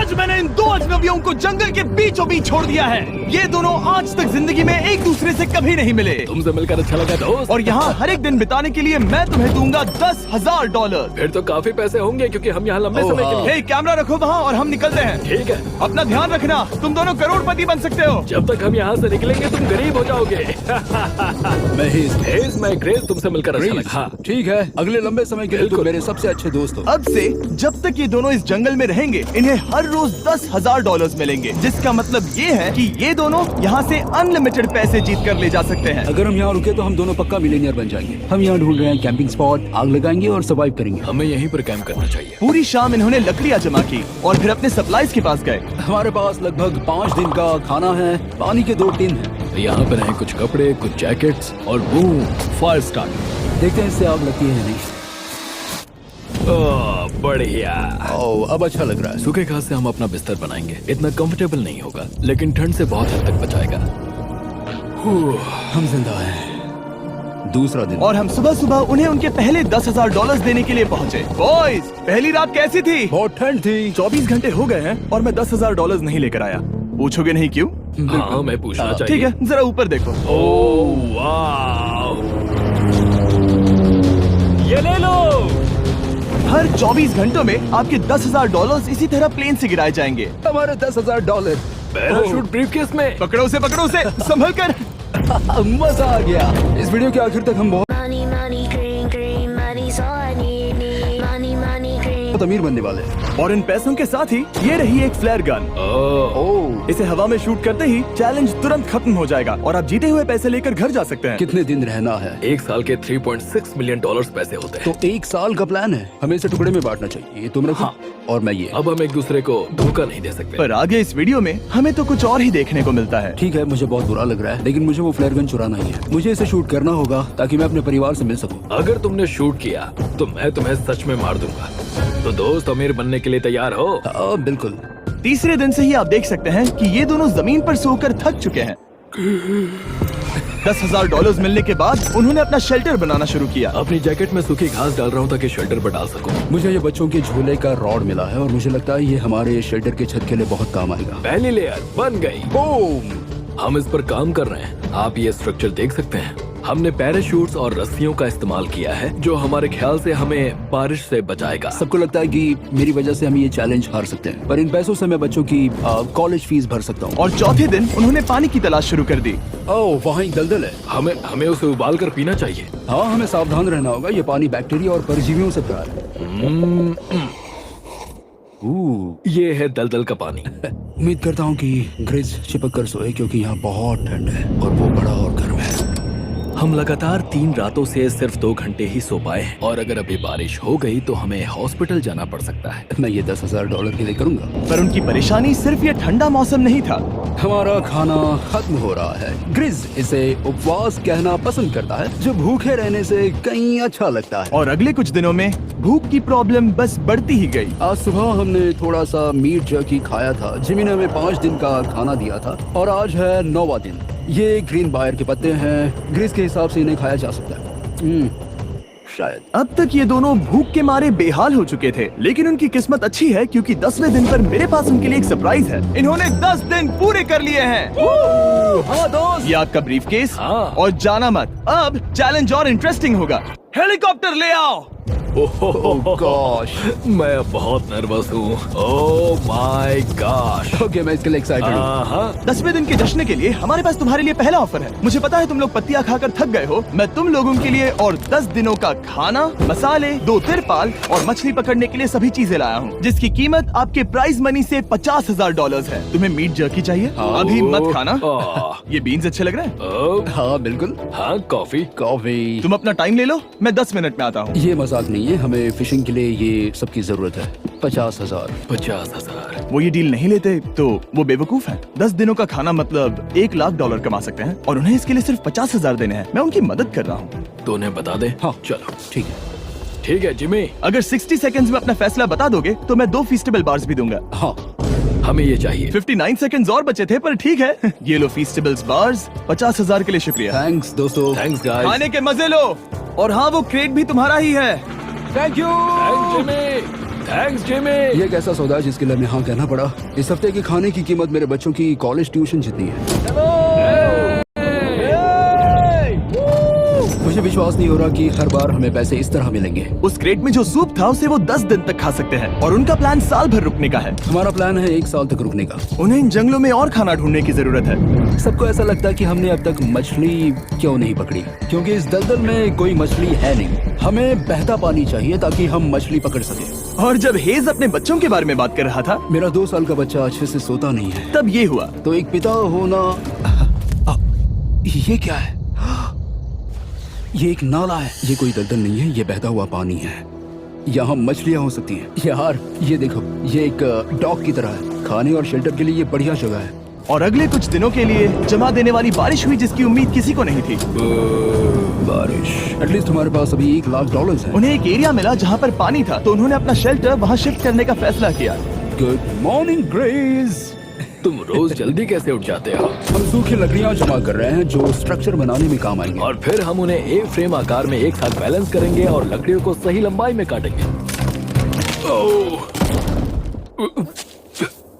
आज मैंने इन दो अजनबियों को जंगल के बीचों बीच छोड़ दिया है। ये दोनों आज तक जिंदगी में एक दूसरे से कभी नहीं मिले। तुमसे मिलकर अच्छा लगा दोस्त। और यहाँ हर एक दिन बिताने के लिए मैं तुम्हें दूंगा $10,000। फिर तो काफी पैसे होंगे क्योंकि हम यहाँ लंबे समय के लिए। हे, कैमरा रखो वहाँ और हम निकलते हैं। ठीक है। अपना ध्यान रखना, तुम दोनों करोड़पति बन सकते हो। जब तक हम यहाँ से निकलेंगे तुम गरीब हो जाओगे। मैं ग्रेस, तुमसे मिलकर अच्छा लगा। हाँ ठीक है, अगले लंबे समय के लिए तुम मेरे सबसे अच्छे दोस्त हो। अब से जब तक ये दोनों इस जंगल में रहेंगे इन्हें हर रोज $10,000 मिलेंगे, जिसका मतलब ये है कि ये दोनों यहाँ से अनलिमिटेड पैसे जीत कर ले जा सकते हैं। अगर हम यहाँ रुके तो हम दोनों पक्का मिलियनियर बन जाएंगे। हम यहाँ ढूंढ रहे हैं कैंपिंग स्पॉट, आग लगाएंगे और सर्वाइव करेंगे। हमें यहीं पर कैंप करना चाहिए। पूरी शाम इन्होंने लकड़ियाँ जमा की और फिर अपने सप्लाईज के पास गए। हमारे पास लगभग 5 दिन का खाना है, पानी के 2 टिन हैं। तो यहाँ पर हैं कुछ कपड़े, कुछ जैकेट्स और बूम, फायर स्टार्ट। देखते हैं इससे आग लगती है या नहीं। ओह बढ़िया। ओह अब अच्छा लग रहा है। सूखे घास से हम अपना बिस्तर बनाएंगे। इतना कंफर्टेबल नहीं होगा लेकिन ठंड से बहुत हद तक बचाएगा। हम जिंदा हैं। दूसरा दिन और हम सुबह सुबह उन्हें उनके पहले $10,000 देने के लिए पहुँचे। बॉयज, पहली रात कैसी थी? बहुत ठंड थी। 24 घंटे हो गए हैं और मैं $10,000 नहीं लेकर आया। पूछोगे नहीं क्यों? हाँ मैं पूछना चाहिए। ठीक है, जरा ऊपर देखो। ओह वाह, ये ले लो। हर 24 घंटों में आपके $10,000 इसी तरह प्लेन से गिराए जाएंगे। हमारे $10,000। पैराशूट ब्रीफकेस में। पकड़ो उसे संभल कर। मजा आ गया। इस वीडियो के आखिर तक हम बहुत अमीर बनने वाले हैं। और इन पैसों के साथ ही ये रही एक फ्लेयर गन। ओह इसे हवा में शूट करते ही चैलेंज तुरंत खत्म हो जाएगा और आप जीते हुए पैसे लेकर घर जा सकते हैं। कितने दिन रहना है? एक साल के $3.6 मिलियन पैसे होते हैं। तो 1 साल का प्लान है। हमें इसे टुकड़े में बांटना चाहिए। ये तुम रखो। हाँ। और मैं ये। अब हम एक दूसरे को धोखा नहीं दे सकते। पर आगे इस वीडियो में हमें तो कुछ और ही देखने को मिलता है। ठीक है, मुझे बहुत बुरा लग रहा है लेकिन मुझे वो फ्लेयर गन चुराना ही है। मुझे इसे शूट करना होगा ताकि मैं अपने परिवार से मिल सकूं। अगर तुमने शूट किया तो मैं तुम्हें सच में मार दूंगा। तो दोस्त, अमीर बनने के लिए तैयार हो? बिल्कुल। तीसरे दिन से ही आप देख सकते हैं कि ये दोनों जमीन पर सोकर थक चुके हैं। $10,000 मिलने के बाद उन्होंने अपना शेल्टर बनाना शुरू किया। अपनी जैकेट में सूखी घास डाल रहा हूँ ताकि शेल्टर पर डाल सकूं। मुझे ये बच्चों के झूले का रॉड मिला है और मुझे लगता है ये हमारे शेल्टर के छत के लिए बहुत काम आएगा। पहली लेयर बन गई। बूम। हम इस पर काम कर रहे हैं। आप ये स्ट्रक्चर देख सकते हैं। हमने पैराशूट्स और रस्सियों का इस्तेमाल किया है जो हमारे ख्याल से हमें बारिश से बचाएगा। सबको लगता है कि मेरी वजह से हम ये चैलेंज हार सकते हैं, पर इन पैसों से मैं बच्चों की कॉलेज फीस भर सकता हूँ। और चौथे दिन उन्होंने पानी की तलाश शुरू कर दी। ओह वहाँ एक दलदल है। हमें उसे उबाल कर पीना चाहिए। हाँ, हमें सावधान रहना होगा। ये पानी बैक्टीरिया और परजीवियों से भरा है। ये है दलदल का पानी। उम्मीद करता हूँ कि ग्रिज चिपक कर सोए क्योंकि यहाँ बहुत ठंड है और वो बड़ा और गर्म है। हम लगातार 3 रातों से सिर्फ 2 घंटे ही सो पाए हैं और अगर अभी बारिश हो गई तो हमें हॉस्पिटल जाना पड़ सकता है। मैं ये $10,000 के लिए करूँगा। पर उनकी परेशानी सिर्फ ये ठंडा मौसम नहीं था। हमारा खाना खत्म हो रहा है। ग्रिज इसे उपवास कहना पसंद करता है, जो भूखे रहने से कहीं अच्छा लगता है। और अगले कुछ दिनों में भूख की प्रॉब्लम बस बढ़ती ही गई। आज सुबह हमने थोड़ा सा मीट जर्की खाया था। जिमी ने हमें 5 दिन का खाना दिया था और आज है 9वां दिन। ये ग्रीन बायर के पत्ते हैं। ग्रिज के हिसाब से इन्हें खाया जा सकता है। शायद। अब तक ये दोनों भूख के मारे बेहाल हो चुके थे, लेकिन उनकी किस्मत अच्छी है क्योंकि 10वें दिन पर मेरे पास उनके लिए एक सरप्राइज है। इन्होंने 10 दिन पूरे कर लिए हैं। हाँ दोस्त, ये आपका ब्रीफकेस। हाँ। और जाना मत, अब चैलेंज और इंटरेस्टिंग होगा। हेलीकॉप्टर ले आओ। गॉश, मैं अब बहुत नर्वस हूँ। Oh my gosh. ओके, मैं इसके लिए एक्साइटेड हूँ। 10वें दिन के जश्न के लिए हमारे पास तुम्हारे लिए पहला ऑफर है। मुझे पता है तुम लोग पत्तियां खाकर थक गए हो। मैं तुम लोगों के लिए और 10 दिनों का खाना, मसाले, 2 तिरपाल और मछली पकड़ने के लिए सभी चीजें लाया हूँ, जिसकी कीमत आपके प्राइज मनी से $50,000 है। तुम्हें मीट जर्की चाहिए? अभी मत खाना। ये बीन्स अच्छे लग रहे हैं। हाँ बिल्कुल। हाँ, कॉफी। कॉफी। तुम अपना टाइम ले लो, मैं 10 मिनट में आता हूँ। ये मजाक नहीं है, हमें फिशिंग के लिए ये सबकी जरूरत है। 50,000। 50,000। वो ये डील नहीं लेते तो वो बेवकूफ हैं। 10 दिनों का खाना मतलब $1,00,000 कमा सकते हैं और उन्हें इसके लिए सिर्फ 50,000 देने हैं। मैं उनकी मदद कर रहा हूँ। तो उन्हें बता दे। हाँ चलो ठीक है। ठीक है जिमी। अगर 60 सेकंड्स में अपना फैसला बता दोगे तो मैं 2 फीस्टेबल बार्स भी दूंगा। हाँ हमें ये चाहिए। 59 सेकंड्स और बचे थे, पर ठीक है। ये लो फीस्टेबल्स बार्स। 50,000 के लिए शुक्रिया। थैंक्स दोस्तों। Thanks guys. खाने के मजे लो। और हाँ, वो क्रेट भी तुम्हारा ही है। Thank you. Thanks Jimmy. Thanks Jimmy. ये एक ऐसा सौदा है जिसके लिए हमें हाँ कहना पड़ा। इस हफ्ते के खाने की कीमत मेरे बच्चों की कॉलेज ट्यूशन जितनी है। मुझे विश्वास नहीं हो रहा कि हर बार हमें पैसे इस तरह मिलेंगे। उस क्रेट में जो सूप था उसे वो 10 दिन तक खा सकते हैं और उनका प्लान साल भर रुकने का है। हमारा प्लान है 1 साल तक रुकने का। उन्हें इन जंगलों में और खाना ढूंढने की जरूरत है। सबको ऐसा लगता है कि हमने अब तक मछली क्यों नहीं पकड़ी, क्योंकि इस दलदल में कोई मछली है नहीं। हमें बहता पानी चाहिए ताकि हम मछली पकड़ सके। और जब हेज अपने बच्चों के बारे में बात कर रहा था, मेरा 2 साल का बच्चा अच्छे से सोता नहीं है। तब ये हुआ। तो एक पिता होना, ये क्या है? ये एक नाला है। ये कोई दलदल नहीं है, ये बहता हुआ पानी है। यहाँ मछलियाँ हो सकती हैं। यार ये देखो, ये एक डॉग की तरह है। खाने और शेल्टर के लिए ये बढ़िया जगह है। और अगले कुछ दिनों के लिए जमा देने वाली बारिश हुई जिसकी उम्मीद किसी को नहीं थी। बारिश। एटलीस्ट हमारे पास अभी $1,00,000 है। उन्हें एक एरिया मिला जहाँ पर पानी था, तो उन्होंने अपना शेल्टर वहाँ शिफ्ट करने का फैसला किया। Good morning grace. तुम रोज जल्दी कैसे उठ जाते हो? हम सूखी लकड़ियाँ जमा कर रहे हैं जो स्ट्रक्चर बनाने में काम आएंगे। और फिर हम उन्हें ए फ्रेम आकार में एक साथ बैलेंस करेंगे और लकड़ियों को सही लंबाई में काटेंगे।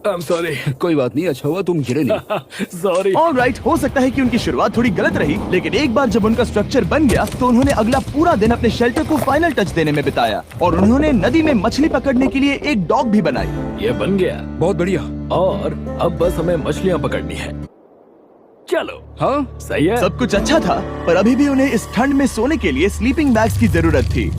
I'm sorry. कोई बात नहीं, अच्छा हुआ तुम गिरे नहीं। Sorry. ऑलराइट, हो सकता है कि उनकी शुरुआत थोड़ी गलत रही, लेकिन एक बार जब उनका स्ट्रक्चर बन गया तो उन्होंने अगला पूरा दिन अपने शेल्टर को फाइनल टच देने में बिताया। और उन्होंने नदी में मछली पकड़ने के लिए एक डॉग भी बनाई। ये बन गया बहुत बढ़िया। और अब बस हमें मछलियाँ पकड़नी है। चलो। हाँ सही है। सब कुछ अच्छा था, पर अभी भी उन्हें इस ठंड में सोने के लिए स्लीपिंग बैग्स की जरूरत थी।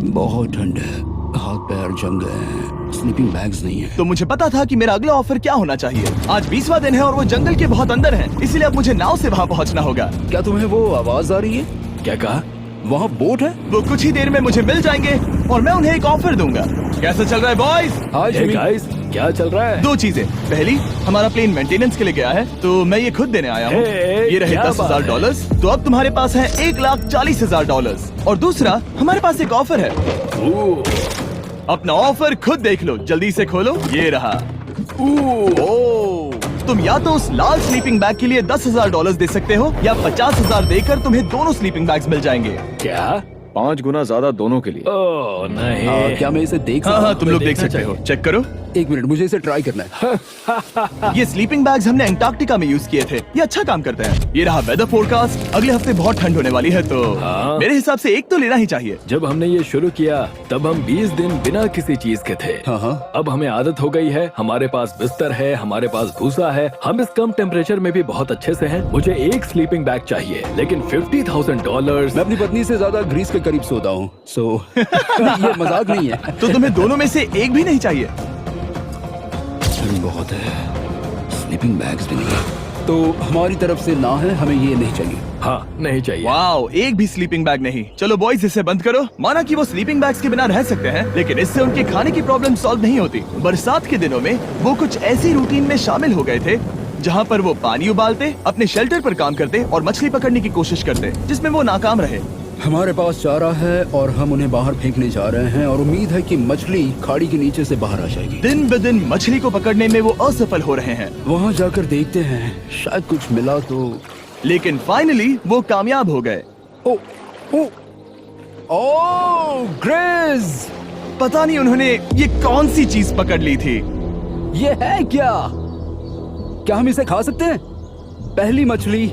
बहुत ठंड है, हाथ पैर जम गए हैं, स्लीपिंग बैग्स नहीं है। तो मुझे पता था कि मेरा अगला ऑफर क्या होना चाहिए। आज 20वां दिन है और वो जंगल के बहुत अंदर है, इसलिए अब मुझे नाव से वहाँ पहुँचना होगा। क्या तुम्हें वो आवाज आ रही है? क्या कहा? वहाँ बोट है? वो कुछ ही देर में मुझे मिल जाएंगे और मैं उन्हें एक ऑफर दूंगा। कैसा चल रहा है बॉयज? हाय Hey जिमी। guys, क्या चल रहा है? 2 चीजें। पहली, हमारा प्लेन मेंटेनेंस के लिए गया है, तो मैं ये खुद देने आया हूँ। Hey, ये रहे क्या बात है? $10,000, तो अब तुम्हारे पास है $1,40,000। और दूसरा, हमारे पास एक ऑफर है। ओह, अपना ऑफर खुद देख लो, जल्दी से खोलो। ये रहा। ओह, तुम या तो उस लाल स्लीपिंग बैग के लिए $10,000 दे सकते हो, या 50,000 देकर तुम्हें दोनों स्लीपिंग बैग्स मिल जाएंगे। क्या? 5 गुना ज्यादा दोनों के लिए। ओह नहीं। क्या मैं इसे देख हाँ सकता हाँ, हूँ? तुम लोग देख देखना सकते हो। चाहिए। चेक करो। एक मिनट, मुझे इसे ट्राई करना है। ये स्लीपिंग बैग्स हमने अंटार्कटिका में यूज किए थे। ये अच्छा काम करते हैं। ये रहा वेदर फोरकास्ट। अगले हफ्ते बहुत ठंड होने वाली है, तो हाँ। मेरे हिसाब से एक तो लेना ही चाहिए। जब हमने ये शुरू किया तब हम 20 दिन बिना किसी चीज के थे। हाँ हाँ। अब हमें आदत हो गई है। हमारे पास बिस्तर है, हमारे पास भूसा है। हम इस कम टेम्परेचर में भी बहुत अच्छे से हैं। मुझे एक स्लीपिंग बैग चाहिए, लेकिन $50,000। मैं अपनी पत्नी से ज्यादा ग्रीस के करीब सोता हूँ, सो ये मजाक नहीं है। तो तुम्हें दोनों में से एक भी नहीं चाहिए? ठंड बहुत है, स्लीपिंग बैग्स भी नहीं है। तो हमारी तरफ से ना है, हमें ये नहीं चाहिए। हाँ, नहीं चाहिए। वाओ, एक भी स्लीपिंग बैग नहीं। चलो बॉयज, इसे बंद करो। माना कि वो स्लीपिंग बैग्स के बिना रह सकते हैं, लेकिन इससे उनके खाने की प्रॉब्लम सॉल्व नहीं होती। बरसात के दिनों में वो कुछ ऐसी रूटीन में शामिल हो गए थे जहाँ पर वो पानी उबालते, अपने शेल्टर पर काम करते और मछली पकड़ने की कोशिश करते, जिसमें वो नाकाम रहे। हमारे पास चारा है और हम उन्हें बाहर फेंकने जा रहे हैं और उम्मीद है कि मछली खाड़ी के नीचे से बाहर आ जाएगी। दिन ब दिन मछली को पकड़ने में वो असफल हो रहे हैं, वहाँ जाकर देखते हैं, शायद कुछ मिला तो। लेकिन फाइनली वो कामयाब हो गए। ओ, ओ, ओ, ग्रेस! पता नहीं उन्होंने ये कौन सी चीज पकड़ ली थी। ये है क्या? क्या हम इसे खा सकते हैं? पहली मछली,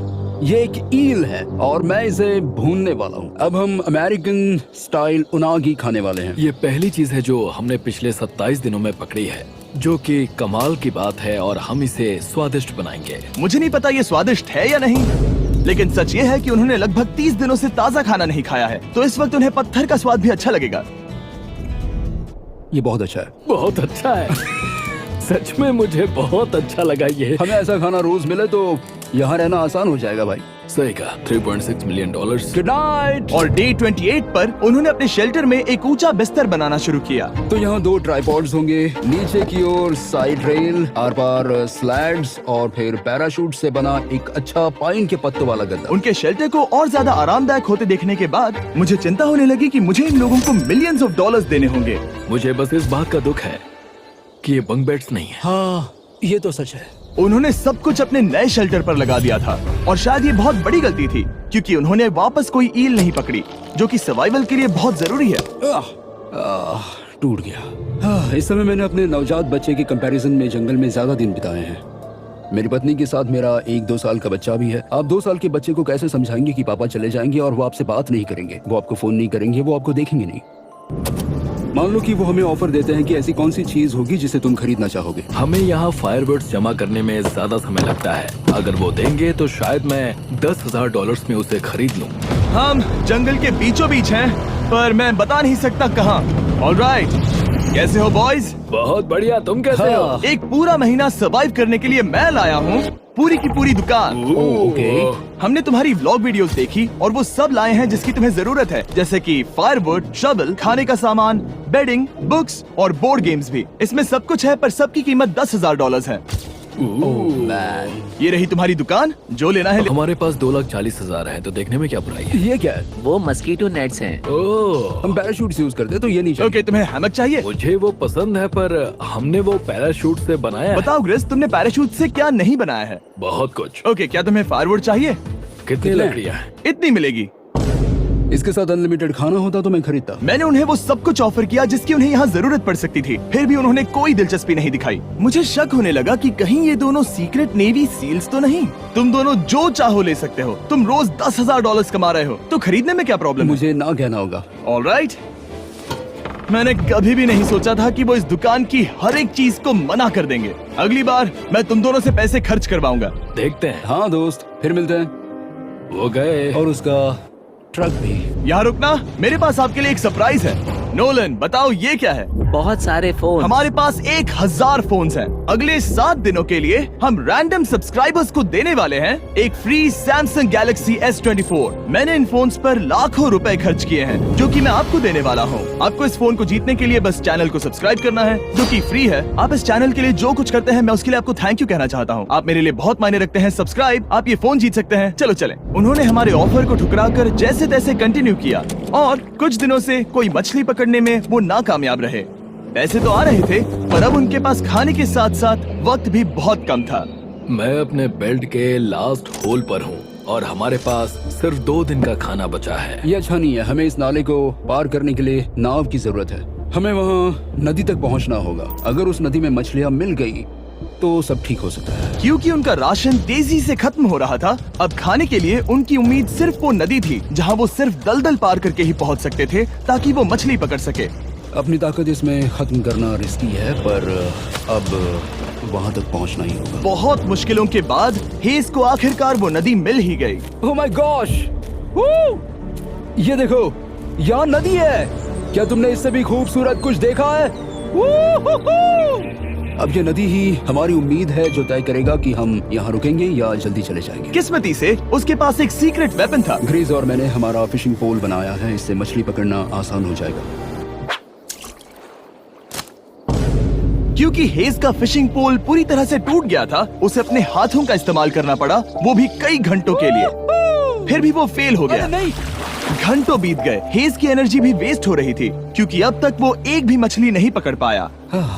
ये एक ईल है और मैं इसे भूनने वाला हूँ। अब हम अमेरिकन स्टाइल उनागी खाने वाले हैं। ये पहली चीज है जो हमने पिछले 27 दिनों में पकड़ी है, जो कि कमाल की बात है और हम इसे स्वादिष्ट बनाएंगे। मुझे नहीं पता ये स्वादिष्ट है या नहीं, लेकिन सच ये है कि उन्होंने लगभग 30 दिनों से ताज़ा खाना नहीं खाया है, तो इस वक्त उन्हें पत्थर का स्वाद भी अच्छा लगेगा। ये बहुत अच्छा है। बहुत अच्छा है। सच में मुझे बहुत अच्छा लगा ये। हमें ऐसा खाना रोज मिले तो यहाँ रहना आसान हो जाएगा भाई। सही कहा। $3.6 मिलियन। Good night. और डे 28 पर उन्होंने अपने शेल्टर में एक ऊंचा बिस्तर बनाना शुरू किया। तो यहाँ 2 ट्राइपॉड्स होंगे, नीचे की ओर side rail, are par slides और फिर पैराशूट से बना एक अच्छा पाइन के पत्तों वाला गद्दा। उनके शेल्टर को और ज्यादा आरामदायक होते देखने के बाद मुझे चिंता होने लगी कि मुझे इन लोगों को मिलियंस ऑफ डॉलर्स देने होंगे। मुझे बस इस बात का दुख है कि ये बंक बेड्स नहीं है। हाँ, ये तो सच है। उन्होंने सब कुछ अपने नए शेल्टर पर लगा दिया था और शायद ये बहुत बड़ी गलती थी, क्योंकि उन्होंने वापस कोई ईल नहीं पकड़ी, जो कि सर्वाइवल के लिए बहुत जरूरी है। टूट गया। इस समय मैंने अपने नवजात बच्चे के कंपैरिजन में जंगल में ज्यादा दिन बिताए हैं। मेरी पत्नी के साथ मेरा 1-2 साल का बच्चा भी है। आप 2 साल के बच्चे को कैसे समझाएंगे कि पापा चले जाएंगे और वो आपसे बात नहीं करेंगे, वो आपको फोन नहीं करेंगे, वो आपको देखेंगे नहीं। मान लो कि वो हमें ऑफर देते हैं कि ऐसी कौन सी चीज होगी जिसे तुम खरीदना चाहोगे। हमें यहाँ फायरवर्ड्स जमा करने में ज्यादा समय लगता है। अगर वो देंगे तो शायद मैं $10,000 में उसे खरीद लूँ। हम जंगल के बीचों बीच हैं, पर मैं बता नहीं सकता कहाँ। ऑलराइट, कैसे हो बॉयज? बहुत बढ़िया, तुम कैसे हो? एक पूरा महीना सर्वाइव करने के लिए मैं लाया हूँ पूरी की पूरी दुकान। ओके। हमने तुम्हारी व्लॉग वीडियोस देखी और वो सब लाए हैं जिसकी तुम्हें जरूरत है, जैसे कि फायरवुड, शवल, खाने का सामान, बेडिंग, बुक्स और बोर्ड गेम्स भी। इसमें सब कुछ है, पर सबकी कीमत $10,000 है। मैन, ये रही तुम्हारी दुकान, जो लेना है हमारे पास 2,40,000 है, तो देखने में क्या बुराई है? ये क्या है? वो मस्कीटो नेट्स हैं। ओह, हम पैराशूट यूज करते हैं तो ये नहीं चाहिए। ओके, तुम्हें हैमक चाहिए? मुझे वो पसंद है, पर हमने वो पैराशूट से बनाया है। बताओ ग्रेस, तुमने पैराशूट से क्या नहीं बनाया है? बहुत कुछ। ओके, क्या तुम्हें फायरवुड चाहिए? कितनी लकड़ियाँ हैं? इतनी मिलेगी। इसके साथ अनलिमिटेड खाना होता तो मैं खरीदता। मैंने उन्हें वो सब कुछ ऑफर किया जिसकी उन्हें यहाँ जरूरत पड़ सकती थी, फिर भी उन्होंने कोई दिलचस्पी नहीं दिखाई। मुझे शक होने लगा कि कहीं ये दोनों सीक्रेट नेवी सील्स तो नहीं। तुम दोनों जो चाहो ले सकते हो। तुम रोज $10,000 कमा रहे हो, तो खरीदने में क्या प्रॉब्लम है? मुझे ना कहना होगा। ऑलराइट, मैंने कभी भी नहीं सोचा था कि वो इस दुकान की हर एक चीज को मना कर देंगे। अगली बार मैं तुम दोनों से पैसे खर्च करवाऊंगा। देखते हैं। हाँ दोस्त, फिर मिलते हैं। वो गए। और उसका ट्रक भी। यहाँ रुकना, मेरे पास आपके लिए एक सरप्राइज है। नोलन, बताओ ये क्या है? बहुत सारे फोन। हमारे पास 1,000 फोन्स हैं। अगले 7 दिनों के लिए हम रैंडम सब्सक्राइबर्स को देने वाले हैं एक फ्री सैमसंग गैलेक्सी S24। मैंने इन फोन्स पर लाखों रुपए खर्च किए हैं, जो कि मैं आपको देने वाला हूँ। आपको इस फोन को जीतने के लिए बस चैनल को सब्सक्राइब करना है, जो कि फ्री है। आप इस चैनल के लिए जो कुछ करते हैं, मैं उसके लिए आपको थैंक यू कहना चाहता हूँ। आप मेरे लिए बहुत मायने रखते हैं। सब्सक्राइब, आप ये फोन जीत सकते हैं। चलो चलें। उन्होंने हमारे ऑफर को ठुकरा कर जैसे तैसे कंटिन्यू किया, और कुछ दिनों से कोई मछली पकड़ने में वो नाकामयाब रहे। पैसे तो आ रहे थे, पर अब उनके पास खाने के साथ साथ वक्त भी बहुत कम था। मैं अपने बेल्ट के लास्ट होल पर हूँ और हमारे पास सिर्फ 2 दिन का खाना बचा है। ये अच्छा नहीं है। हमें इस नाले को पार करने के लिए नाव की जरूरत है। हमें वहाँ नदी तक पहुँचना होगा। अगर उस नदी में मछलियाँ मिल गई तो सब ठीक हो सकता है। क्योंकि उनका राशन तेजी से खत्म हो रहा था, अब खाने के लिए उनकी उम्मीद सिर्फ वो नदी थी, जहाँ वो सिर्फ दलदल पार करके ही पहुँच सकते थे, ताकि वो मछली पकड़ सके। अपनी ताकत इसमें खत्म करना रिस्की है, पर अब वहाँ तक पहुँचना ही होगा। बहुत मुश्किलों के बाद हेस को आखिरकार वो नदी मिल ही गई। Oh my gosh! ये देखो, यहाँ नदी है। क्या तुमने इससे भी खूबसूरत कुछ देखा है? अब ये नदी ही हमारी उम्मीद है जो तय करेगा कि हम यहाँ रुकेंगे या जल्दी चले जाएंगे। किस्मती से उसके पास एक सीक्रेट वेपन था। ग्रीज और मैंने हमारा फिशिंग पोल बनाया है, इससे मछली पकड़ना आसान हो जाएगा। क्योंकि हेस का फिशिंग पोल पूरी तरह से टूट गया था, उसे अपने हाथों का इस्तेमाल करना पड़ा, वो भी कई घंटों के लिए। फिर भी वो फेल हो गया। नहीं, घंटों बीत गए। हेस की एनर्जी भी वेस्ट हो रही थी, क्योंकि अब तक वो एक भी मछली नहीं पकड़ पाया,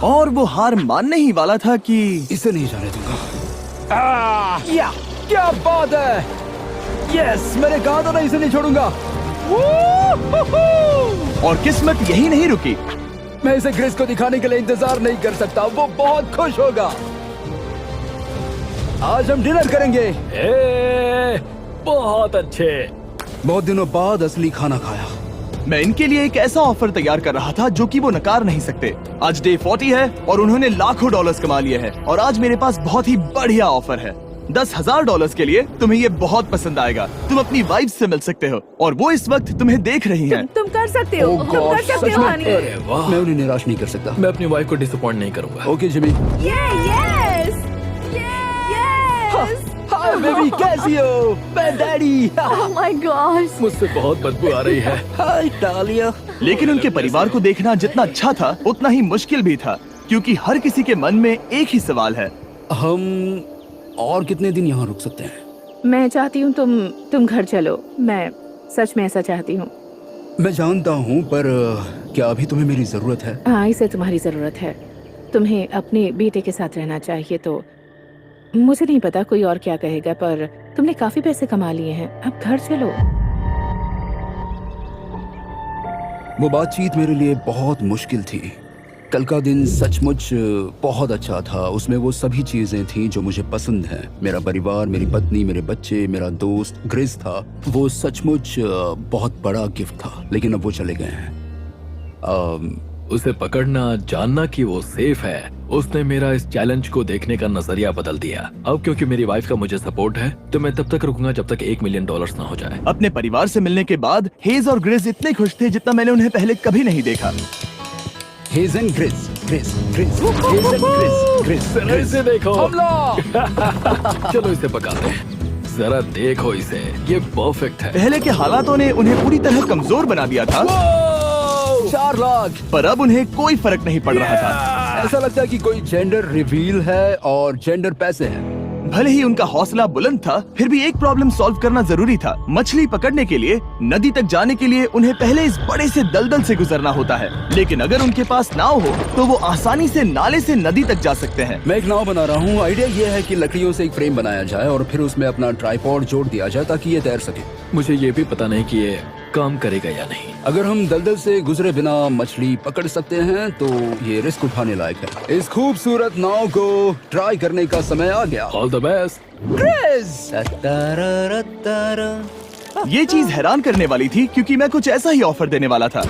और वो हार मानने ही वाला था कि इसे नहीं जाने दूंगा। या, क्या बात है! यस, मैंने कहा था ना, इसे नहीं छोड़ूंगा। और किस्मत यही नहीं रुकी। मैं इसे ग्रेस को दिखाने के लिए इंतजार नहीं कर सकता। वो बहुत खुश होगा। आज हम डिनर करेंगे। बहुत अच्छे। बहुत दिनों बाद असली खाना खाया। मैं इनके लिए एक ऐसा ऑफर तैयार कर रहा था जो कि वो नकार नहीं सकते। आज डे 40 है और उन्होंने लाखों डॉलर्स कमा लिए हैं, और आज मेरे पास बहुत ही बढ़िया ऑफर है। $10,000 के लिए तुम्हें ये बहुत पसंद आएगा। तुम अपनी वाइफ से मिल सकते हो, और वो इस वक्त तुम्हें देख रही हैं। तुम कर सकते हो। Oh तुम कर gosh, सकते सच हो में? हनी। अरे वाह, मैं उन्हें निराश नहीं कर सकता। मैं अपनी वाइफ को डिसअपॉइंट नहीं करूंगा। Okay Jimmy. Yes hi baby, कैसी हो? मैं डैडी। Oh my God. मुझसे बहुत बदबू आ रही है। हाय डालिया। लेकिन उनके परिवार को देखना जितना अच्छा था, उतना ही मुश्किल भी था, क्योंकि हर किसी के मन में एक ही सवाल है। हम और कितने दिन यहाँ रुक सकते हैं? मैं चाहती हूँ तुम घर चलो। मैं सच में ऐसा चाहती हूँ। मैं जानता हूँ, पर क्या अभी तुम्हें मेरी जरूरत है? हाँ, इसे तुम्हारी जरूरत है। तुम्हें अपने बेटे के साथ रहना चाहिए। तो मुझे नहीं पता कोई और क्या कहेगा, पर तुमने काफी पैसे कमा लिए हैं। अब घर चलो। वो बातचीत मेरे लिए बहुत मुश्किल थी। कल का दिन सचमुच बहुत अच्छा था। उसमें वो सभी चीजें थी जो मुझे पसंद हैं। मेरा परिवार, मेरी पत्नी, मेरे बच्चे, मेरा दोस्त ग्रिस था। वो सचमुच बहुत बड़ा गिफ्ट था, लेकिन अब वो चले गए हैं। उसे पकड़ना, जानना कि वो सेफ है, उसने मेरा इस चैलेंज को देखने का नजरिया बदल दिया। अब क्योंकि मेरी वाइफ का मुझे सपोर्ट है तो मैं तब तक रुकूंगा जब तक $1 मिलियन ना हो जाए। अपने परिवार से मिलने के बाद हेज और ग्रिस इतने खुश थे जितना मैंने उन्हें पहले कभी नहीं देखा। हेज एंड ग्रिस, ग्रिस, ग्रिस, हेज एंड ग्रिस, ग्रिस, जरा इसे देखो। हमला! चलो इसे पकाते हैं। जरा देखो इसे, ये परफेक्ट है। पहले के हालातों ने उन्हें पूरी तरह कमजोर बना दिया था, 4 लाख। पर अब उन्हें कोई फर्क नहीं पड़ रहा था। ऐसा लगता है कि कोई जेंडर रिवील है और जेंडर पैसे हैं। भले ही उनका हौसला बुलंद था, फिर भी एक प्रॉब्लम सॉल्व करना जरूरी था। मछली पकड़ने के लिए नदी तक जाने के लिए उन्हें पहले इस बड़े से दलदल से गुजरना होता है, लेकिन अगर उनके पास नाव हो तो वो आसानी से नाले से नदी तक जा सकते हैं। मैं एक नाव बना रहा हूँ। आइडिया ये है कि लकड़ियों से एक फ्रेम बनाया जाए और फिर उसमें अपना ट्राइपॉड जोड़ दिया जाए ताकि ये तैर सके। मुझे ये भी पता नहीं कि ये काम करेगा या नहीं। अगर हम दलदल से गुजरे बिना मछली पकड़ सकते हैं तो ये रिस्क उठाने लायक है। इस खूबसूरत नाव को ट्राई करने का समय आ गया। All the best. ये चीज हैरान करने वाली थी क्योंकि मैं कुछ ऐसा ही ऑफर देने वाला था।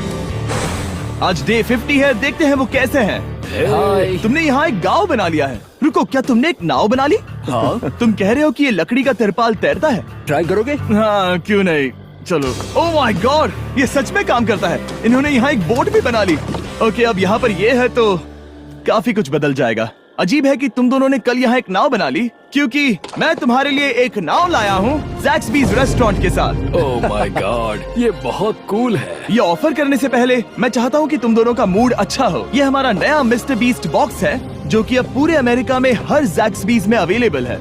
आज डे 50 है, देखते हैं वो कैसे हैं। हाय। तुमने यहाँ एक गांव बना लिया है। रुको, क्या तुमने एक नाव बना ली? हाँ। तुम कह रहे हो कि ये लकड़ी का तिरपाल तैरता है? ट्राई करोगे? हाँ, क्यों नहीं, चलो। ओह माय गॉड, ये सच में काम करता है। इन्होंने यहाँ एक बोट भी बना ली। ओके, अब यहाँ पर ये है तो काफी कुछ बदल जाएगा। अजीब है कि तुम दोनों ने कल यहाँ एक नाव बना ली, क्योंकि मैं तुम्हारे लिए एक नाव लाया हूँ ज़ैक्सबीज़ रेस्टोरेंट के साथ। ओह माय गॉड, ये बहुत कूल है। ये ऑफर करने से पहले मैं चाहता हूँ कि तुम दोनों का मूड अच्छा हो। ये हमारा नया मिस्टर बीस्ट बॉक्स है जो कि अब पूरे अमेरिका में हर ज़ैक्सबीज़ में अवेलेबल है।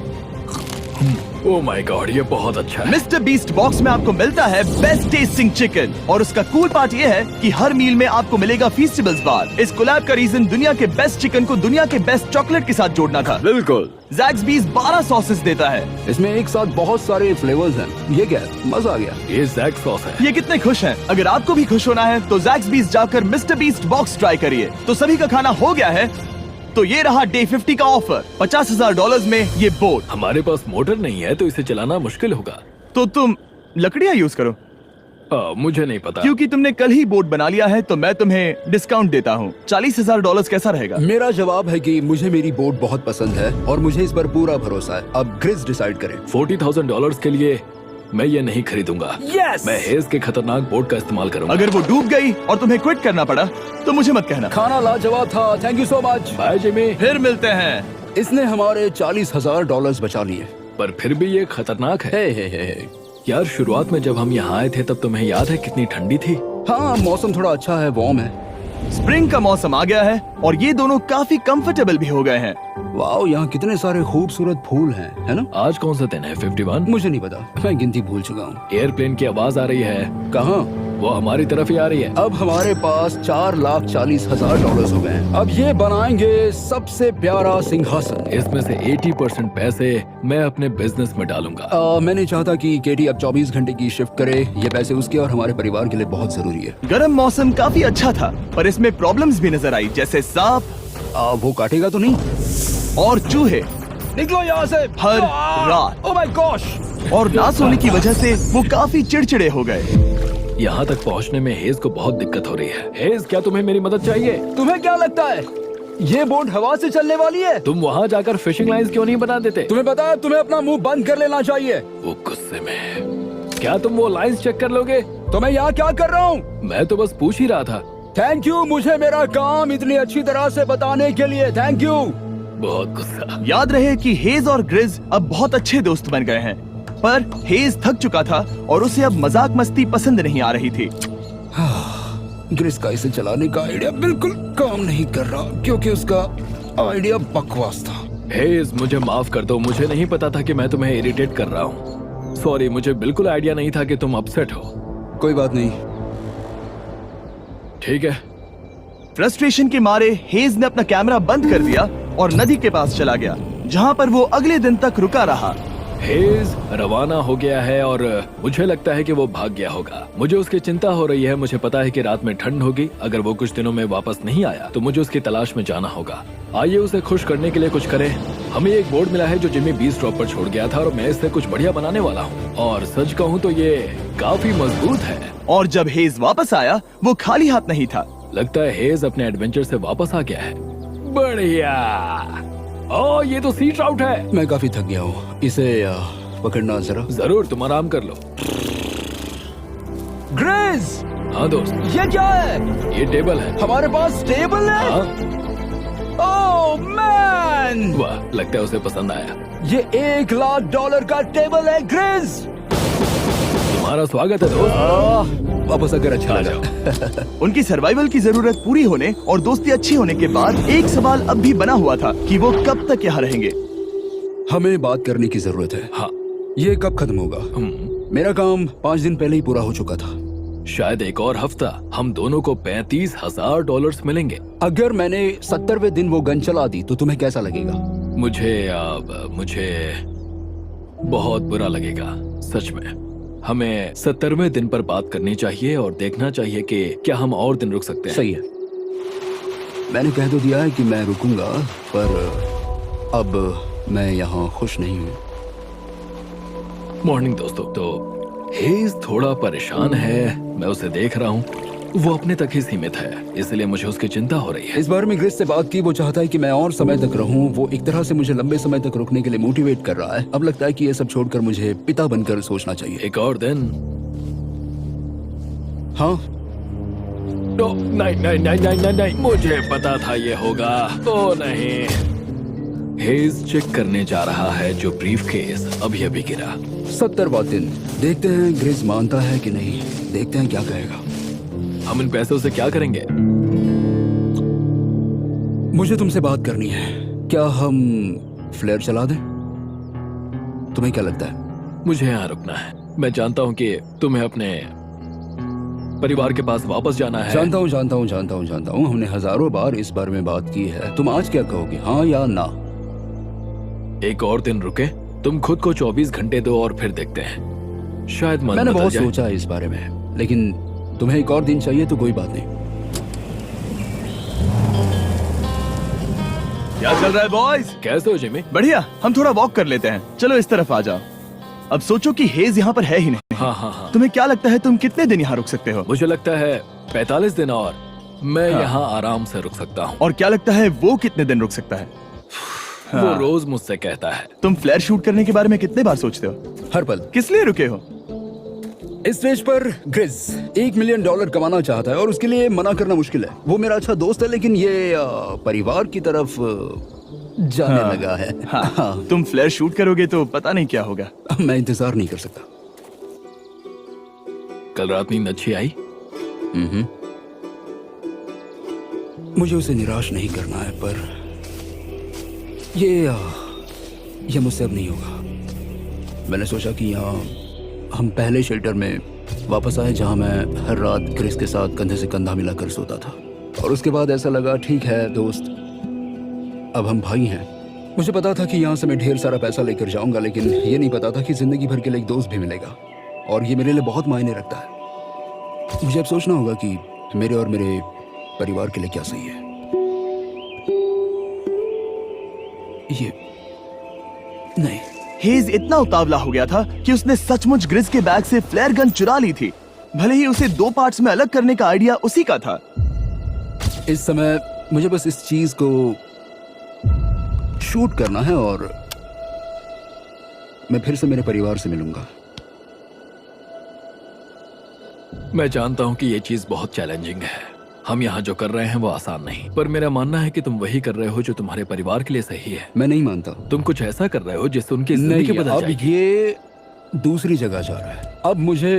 ओह माय गॉड, ये बहुत अच्छा है। मिस्टर बीस्ट बॉक्स में आपको मिलता है बेस्ट टेस्टिंग चिकन, और उसका कूल पार्ट ये है कि हर मील में आपको मिलेगा फीस्टेबल्स बार। इस कोलैब का रीजन दुनिया के बेस्ट चिकन को दुनिया के बेस्ट चॉकलेट के साथ जोड़ना था। बिल्कुल। ज़ैक्सबीज़ 12 सॉसेस देता है। इसमें एक साथ बहुत सारे फ्लेवर्स हैं। ये क्या है? मजा आ गया। ये जैक सॉस है। ये कितने खुश हैं। अगर आपको भी खुश होना है तो ज़ैक्सबीज़ जाकर मिस्टर बीस्ट बॉक्स ट्राई करिए। तो सभी का खाना हो गया है, तो ये रहा डे 50 का ऑफर। $50,000 में ये बोट। हमारे पास मोटर नहीं है तो इसे चलाना मुश्किल होगा। तो तुम लकड़ियाँ यूज करो। मुझे नहीं पता। क्योंकि तुमने कल ही बोट बना लिया है तो मैं तुम्हें डिस्काउंट देता हूँ। $40,000 कैसा रहेगा? मेरा जवाब है कि मुझे मेरी बोट बहुत पसंद है और मुझे इस पर पूरा भरोसा है। अब ग्रिस डिसाइड करे। $40,000 के लिए मैं ये नहीं खरीदूंगा। Yes! मैं हेज के खतरनाक बोट का इस्तेमाल करूंगा। अगर वो डूब गई और तुम्हें क्विट करना पड़ा तो मुझे मत कहना। खाना लाजवाब था। Thank you so much. Bye Jimmy. फिर मिलते हैं। इसने हमारे $40,000 बचा लिए। पर फिर भी ये खतरनाक है। हे। यार, शुरुआत में जब हम यहाँ आए थे तब तुम्हें याद है कितनी ठंडी थी? हाँ, मौसम थोड़ा अच्छा है, वार्म है। स्प्रिंग का मौसम आ गया है और ये दोनों काफी कंफर्टेबल भी हो गए हैं। वाओ, यहाँ कितने सारे खूबसूरत फूल हैं, है ना? आज कौन सा दिन है? 51? मुझे नहीं पता, मैं गिनती भूल चुका हूँ। एयरप्लेन की आवाज आ रही है। कहाँ? वो हमारी तरफ ही आ रही है। अब हमारे पास $4,40,000 हो गए हैं। अब ये बनाएंगे सबसे प्यारा सिंहासन। इसमें से 80% पैसे मैं अपने बिजनेस में डालूंगा। मैं नहीं चाहता कि केटी अब 24 घंटे की शिफ्ट करे। ये पैसे उसके और हमारे परिवार के लिए बहुत जरूरी है। गर्म मौसम काफी अच्छा था, पर इसमें प्रॉब्लम्स भी नजर आई, जैसे सांप वो काटेगा तो नहीं? और चूहे निकलो यहाँ से हर रात। Oh my gosh. और ना सोने की वजह से वो काफी चिड़चिड़े हो गए। यहाँ तक पहुँचने में हेज को बहुत दिक्कत हो रही है। हेज, क्या तुम्हें मेरी मदद चाहिए? तुम्हें क्या लगता है ये बोट हवा से चलने वाली है? तुम वहाँ जाकर फिशिंग लाइंस क्यों नहीं बना देते? तुम्हें पता है तुम्हें अपना मुंह बंद कर लेना चाहिए। वो गुस्से में है। क्या तुम वो लाइंस चेक कर लोगे? तो मैं यहाँ क्या कर रहा हूँ? मैं तो बस पूछ ही रहा था। थैंक यू मुझे मेरा काम इतनी अच्छी तरह से बताने के लिए। Thank you. बहुत गुस्सा। याद रहे कि हेज और ग्रिज अब बहुत अच्छे दोस्त बन गए हैं, पर हेज थक चुका था और उसे अब मजाक मस्ती पसंद नहीं आ रही थी। ग्रिस का इसे चलाने का आइडिया बिल्कुल काम नहीं कर रहा क्योंकि उसका आइडिया बकवास था। हेज, मुझे माफ कर दो। मुझे नहीं पता था कि मैं तुम्हें इरिटेट कर रहा हूँ। सॉरी, मुझे बिल्कुल आइडिया नहीं था कि तुम अपसेट हो। कोई बात नहीं। ठीक है। फ्रस्ट्रेशन के मारे हेज ने अपना कैमरा बंद कर दिया और नदी के पास चला गया, जहाँ पर वो अगले दिन तक रुका रहा। हेज रवाना हो गया है और मुझे लगता है कि वो भाग गया होगा। मुझे उसकी चिंता हो रही है। मुझे पता है कि रात में ठंड होगी। अगर वो कुछ दिनों में वापस नहीं आया तो मुझे उसकी तलाश में जाना होगा। आइए उसे खुश करने के लिए कुछ करें। हमें एक बोर्ड मिला है जो जिमी बीस ड्रॉप पर छोड़ गया था और मैं इससे कुछ बढ़िया बनाने वाला हूँ। और सच कहूँ तो ये काफी मजबूत है। और जब हेज वापस आया वो खाली हाथ नहीं था। लगता है हेज अपने एडवेंचर से वापस आ गया है। बढ़िया। ओ, ये तो सी ट्राउट है। मैं काफी थक गया हूँ, इसे पकड़ना जरा। जरूर, तुम आराम कर लो। ग्रेज, हाँ दोस्त, ये क्या है? ये टेबल है। हमारे पास टेबल है। हाँ, ओह मैन, वाह, लगता है उसे पसंद आया। ये $1,00,000 का टेबल है ग्रेज। तुम्हारा स्वागत है दोस्त। वापस अगर अच्छा आ लगा। उनकी सर्वाइवल की जरूरत पूरी होने और दोस्ती अच्छी होने के बाद एक सवाल अब भी बना हुआ था कि वो कब तक यहाँ रहेंगे। हमें बात करने की जरूरत है। हाँ, ये कब खत्म होगा? मेरा काम 5 दिन पहले ही पूरा हो चुका था। शायद एक और हफ्ता। हम दोनों को $35,000 मिलेंगे। अगर मैंने 70वें दिन वो गन चला दी तो तुम्हें कैसा लगेगा? मुझे बहुत बुरा लगेगा, सच में। हमें 70वें दिन पर बात करनी चाहिए और देखना चाहिए कि क्या हम और दिन रुक सकते हैं। सही है। मैंने कह तो दिया है कि मैं रुकूंगा, पर अब मैं यहाँ खुश नहीं हूँ। मॉर्निंग दोस्तों। तो हेज थोड़ा परेशान है, मैं उसे देख रहा हूँ। वो अपने तक ही सीमित है, इसलिए मुझे उसकी चिंता हो रही है। इस बार में ग्रेस से बात की, वो चाहता है कि मैं और समय तक रहूं। वो एक तरह से मुझे लंबे समय तक रुकने के लिए मोटिवेट कर रहा है। अब लगता है कि ये सब छोड़कर मुझे पिता बनकर सोचना चाहिए। एक और दिन। हाँ, नहीं, मुझे पता था ये होगा। ओ नहीं। हेज चेक करने जा रहा है जो ब्रीफकेस अभी गिरा। 70वां दिन। देखते हैं ग्रेस मानता है कि नहीं। देखते हैं क्या कहेगा। हम इन पैसों से क्या करेंगे? मुझे तुमसे बात करनी है। क्या हम फ्लेयर चला दें? तुम्हें क्या लगता है? मुझे यहाँ रुकना है। मैं जानता हूँ कि तुम्हें अपने परिवार के पास वापस जाना है। जानता हूँ। हमने हजारों बार इस बारे में बात की है। तुम आज क्या कहोगे, हाँ या ना? एक और दिन रुके। तुम खुद को 24 घंटे दो और फिर देखते हैं। शायद मन मैंने बदल बहुत जाए। सोचा है इस बारे में, लेकिन तुम्हें एक और दिन चाहिए तो कोई बात नहीं। क्या चल रहा है बॉयज? कैसे हो जिमी? बढ़िया। हम थोड़ा वॉक कर लेते हैं। चलो इस तरफ आ जाओ। अब सोचो कि हेज यहाँ पर है ही नहीं। हाँ। तुम्हें क्या लगता है तुम कितने दिन यहाँ रुक सकते हो? मुझे लगता है 45 दिन और मैं हाँ। यहाँ आराम से रुक सकता हूँ। और क्या लगता है वो कितने दिन रुक सकता है? वो रोज मुझसे कहता है। तुम फ्लेयर शूट करने के बारे में कितने बार सोचते हो? हर पल। किस लिए रुके हो? इस स्टेज पर ग्रिज $1 मिलियन कमाना चाहता है और उसके लिए मना करना मुश्किल है। वो मेरा अच्छा दोस्त है, लेकिन ये परिवार की तरफ जाने लगा है। हाँ। तुम फ्लेयर शूट करोगे तो पता नहीं क्या होगा। मैं इंतजार नहीं कर सकता। कल रात नींद अच्छी आई? मुझे उसे निराश नहीं करना है, पर ये मुझसे अब नहीं होगा। मैंने सोचा कि यहाँ हम पहले शेल्टर में वापस आए जहाँ मैं हर रात ग्रेस के साथ कंधे से कंधा मिलाकर सोता था। और उसके बाद ऐसा लगा, ठीक है दोस्त, अब हम भाई हैं। मुझे पता था कि यहाँ से मैं ढेर सारा पैसा लेकर जाऊंगा, लेकिन ये नहीं पता था कि जिंदगी भर के लिए एक दोस्त भी मिलेगा। और ये मेरे लिए बहुत मायने रखता है। मुझे अब सोचना होगा कि मेरे और मेरे परिवार के लिए क्या सही है। ये नहीं। हेज इतना उतावला हो गया था कि उसने सचमुच ग्रिस के बैग से फ्लेयर गन चुरा ली थी। भले ही उसे 2 पार्ट्स में अलग करने का आइडिया उसी का था। इस समय मुझे बस इस चीज को शूट करना है और मैं फिर से मेरे परिवार से मिलूंगा। मैं जानता हूँ कि ये चीज बहुत चैलेंजिंग है। हम यहाँ जो कर रहे हैं वो आसान नहीं, पर मेरा मानना है कि तुम वही कर रहे हो जो तुम्हारे परिवार के लिए सही है। मैं नहीं मानता। तुम कुछ ऐसा कर रहे हो जिससे उनकी जिंदगी बदल अब जाएगी। ये दूसरी जगह जा रहा है। अब मुझे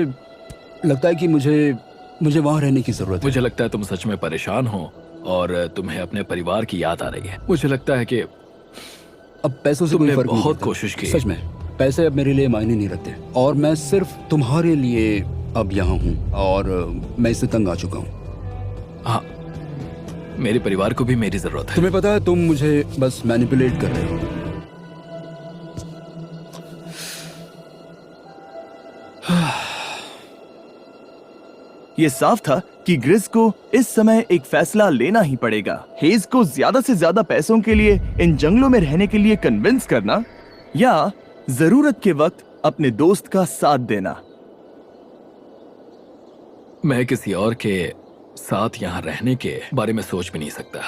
लगता है कि मुझे वहां रहने की जरूरत है। मुझे लगता है तुम सच में परेशान हो और तुम्हें अपने परिवार की याद आ रही है। मुझे लगता है कि अब पैसों से कोई तुमने फर्क नहीं बहुत पड़ता। कोशिश की। सच में पैसे अब मेरे लिए मायने नहीं रखते और मैं सिर्फ तुम्हारे लिए अब यहाँ हूँ और मैं इससे तंग आ चुका हूँ। हाँ, मेरे परिवार को भी मेरी जरूरत है। तुम्हें पता है, तुम मुझे बस मैनिपुलेट कर रहे हो। ये साफ था कि ग्रिस को इस समय एक फैसला लेना ही पड़ेगा। हेज को ज्यादा से ज्यादा पैसों के लिए इन जंगलों में रहने के लिए कन्विंस करना या जरूरत के वक्त अपने दोस्त का साथ देना। मैं किसी और के साथ यहाँ रहने के बारे में सोच भी नहीं सकता,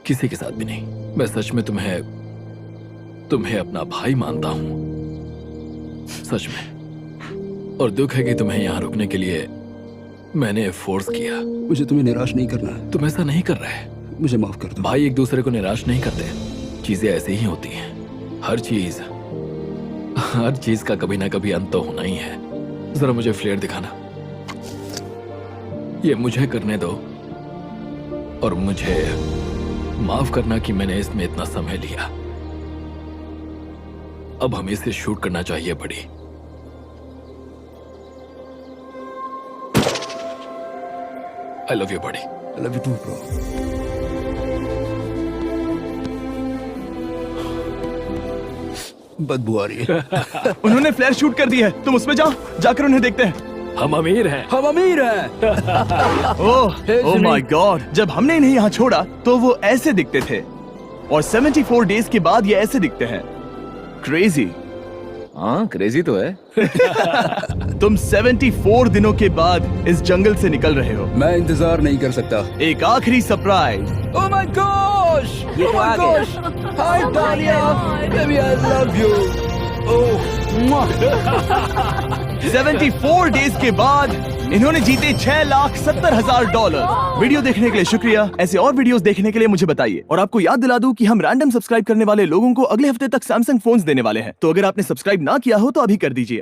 किसी के साथ भी नहीं। मैं सच में तुम्हें अपना भाई मानता हूँ, सच में। और दुख है कि तुम्हें यहाँ रुकने के लिए मैंने फोर्स किया। मुझे तुम्हें निराश नहीं करना है। तुम ऐसा नहीं कर रहे। मुझे माफ कर दो। भाई एक दूसरे को निराश नहीं करते, चीजें ऐसे ही होती हैं। हर चीज का कभी ना कभी अंत तो होना ही है। जरा मुझे फ्लेयर दिखाना। ये मुझे करने दो और मुझे माफ करना कि मैंने इसमें इतना समय लिया। अब हमें इसे शूट करना चाहिए बड़ी। आई लव यू बड़ी। I love you too, bro. बदबू आ रही है। उन्होंने फ्लेयर शूट कर दी है, तुम उसमें जाओ, जाकर उन्हें देखते हैं। हम अमीर हैं। हम अमीर हैं। ओह माय गॉड, जब हमने इन्हें यहाँ छोड़ा तो वो ऐसे दिखते थे और 74 डेज के बाद ये ऐसे दिखते हैं। क्रेजी। हाँ क्रेजी तो है। तुम 74 दिनों के बाद इस जंगल से निकल रहे हो। मैं इंतजार नहीं कर सकता। एक आखिरी सरप्राइज। Oh my gosh! ये तो आ गया। Hi Dahlia, baby I love you. Oh, mwah. 74 days के बाद इन्होंने जीते $6,70,000। वीडियो देखने के लिए शुक्रिया। ऐसे और वीडियोस देखने के लिए मुझे बताइए। और आपको याद दिला दूं कि हम रैंडम सब्सक्राइब करने वाले लोगों को अगले हफ्ते तक सैमसंग फोन्स देने वाले हैं। तो अगर आपने सब्सक्राइब ना किया हो तो अभी कर दीजिए।